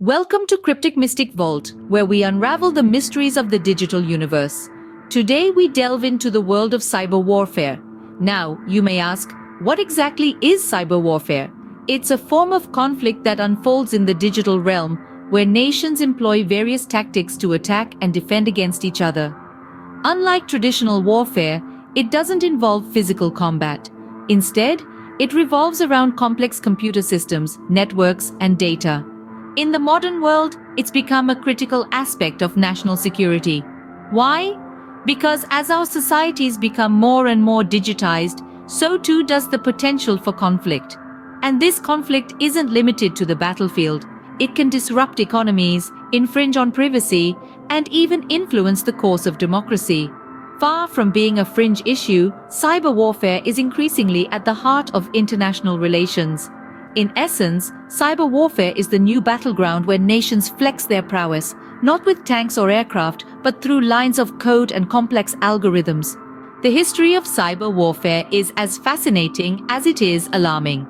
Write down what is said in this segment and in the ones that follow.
Welcome to Cryptic Mystic Vault, where we unravel the mysteries of the digital universe. Today we delve into the world of cyber warfare. Now, you may ask, what exactly is cyber warfare? It's a form of conflict that unfolds in the digital realm, where nations employ various tactics to attack and defend against each other. Unlike traditional warfare, it doesn't involve physical combat. Instead, it revolves around complex computer systems, networks, and data. In the modern world, it's become a critical aspect of national security. Why? Because as our societies become more and more digitized, so too does the potential for conflict. And this conflict isn't limited to the battlefield. It can disrupt economies, infringe on privacy, and even influence the course of democracy. Far from being a fringe issue, cyber warfare is increasingly at the heart of international relations. In essence, cyber warfare is the new battleground where nations flex their prowess, not with tanks or aircraft, but through lines of code and complex algorithms. The history of cyber warfare is as fascinating as it is alarming.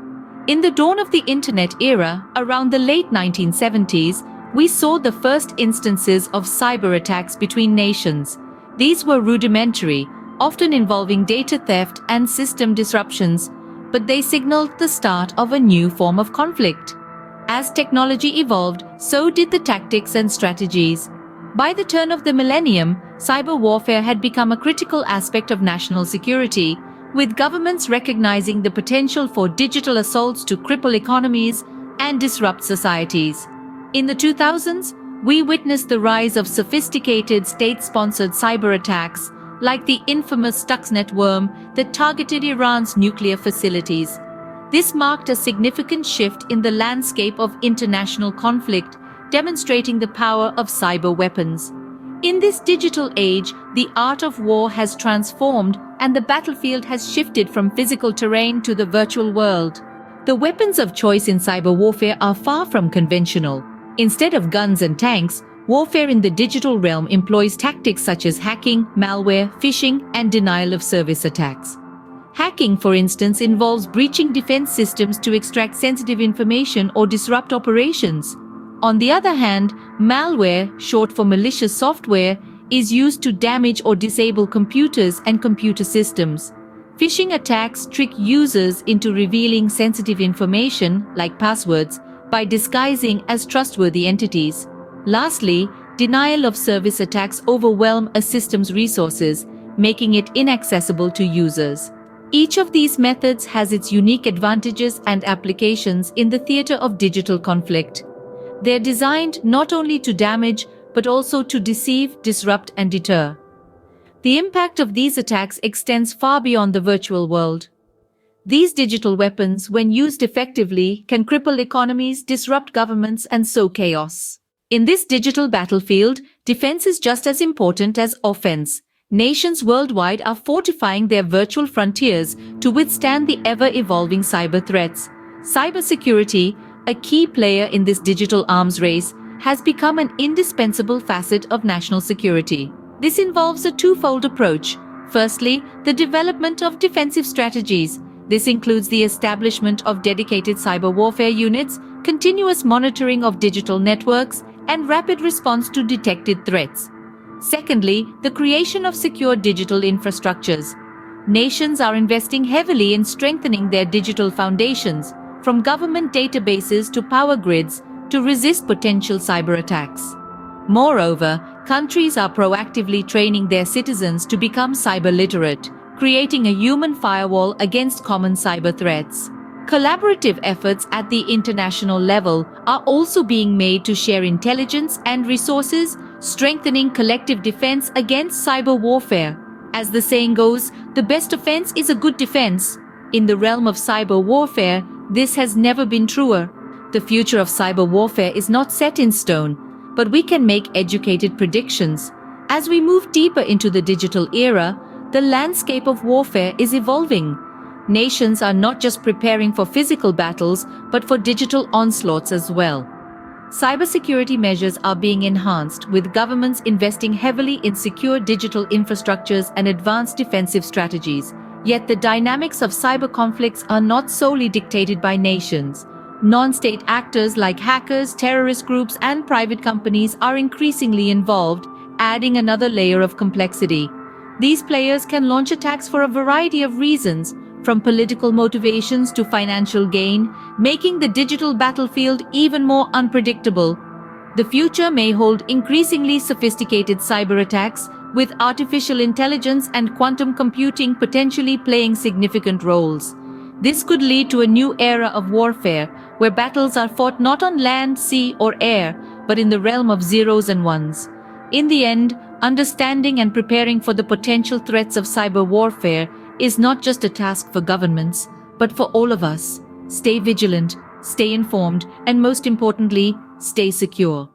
In the dawn of the Internet era, around the late 1970s, we saw the first instances of cyber attacks between nations. These were rudimentary, often involving data theft and system disruptions, but they signaled the start of a new form of conflict. As technology evolved, so did the tactics and strategies. By the turn of the millennium, cyber warfare had become a critical aspect of national security, with governments recognizing the potential for digital assaults to cripple economies and disrupt societies. In the 2000s, we witnessed the rise of sophisticated state-sponsored cyber attacks, like the infamous Stuxnet worm that targeted Iran's nuclear facilities. This marked a significant shift in the landscape of international conflict, demonstrating the power of cyber weapons. In this digital age, the art of war has transformed and the battlefield has shifted from physical terrain to the virtual world. The weapons of choice in cyber warfare are far from conventional. Instead of guns and tanks, warfare in the digital realm employs tactics such as hacking, malware, phishing, and denial-of-service attacks. Hacking, for instance, involves breaching defense systems to extract sensitive information or disrupt operations. On the other hand, malware, short for malicious software, is used to damage or disable computers and computer systems. Phishing attacks trick users into revealing sensitive information, like passwords, by disguising as trustworthy entities. Lastly, denial-of-service attacks overwhelm a system's resources, making it inaccessible to users. Each of these methods has its unique advantages and applications in the theater of digital conflict. They're designed not only to damage, but also to deceive, disrupt, and deter. The impact of these attacks extends far beyond the virtual world. These digital weapons, when used effectively, can cripple economies, disrupt governments, and sow chaos. In this digital battlefield, defense is just as important as offense. Nations worldwide are fortifying their virtual frontiers to withstand the ever-evolving cyber threats. Cybersecurity, a key player in this digital arms race, has become an indispensable facet of national security. This involves a twofold approach. Firstly, the development of defensive strategies. This includes the establishment of dedicated cyber warfare units, continuous monitoring of digital networks, and rapid response to detected threats. Secondly, the creation of secure digital infrastructures. Nations are investing heavily in strengthening their digital foundations, from government databases to power grids, to resist potential cyber attacks. Moreover, countries are proactively training their citizens to become cyber literate, creating a human firewall against common cyber threats. Collaborative efforts at the international level are also being made to share intelligence and resources, strengthening collective defense against cyber warfare. As the saying goes, the best offense is a good defense. In the realm of cyber warfare, this has never been truer. The future of cyber warfare is not set in stone, but we can make educated predictions. As we move deeper into the digital era, the landscape of warfare is evolving. Nations are not just preparing for physical battles, but for digital onslaughts as well. Cybersecurity measures are being enhanced, with governments investing heavily in secure digital infrastructures and advanced defensive strategies. Yet the dynamics of cyber conflicts are not solely dictated by nations. Non-state actors like hackers, terrorist groups, and private companies are increasingly involved, adding another layer of complexity. These players can launch attacks for a variety of reasons, from political motivations to financial gain, making the digital battlefield even more unpredictable. The future may hold increasingly sophisticated cyber attacks, with artificial intelligence and quantum computing potentially playing significant roles. This could lead to a new era of warfare, where battles are fought not on land, sea, or air, but in the realm of zeros and ones. In the end, understanding and preparing for the potential threats of cyber warfare is not just a task for governments, but for all of us. Stay vigilant, stay informed, and most importantly, stay secure.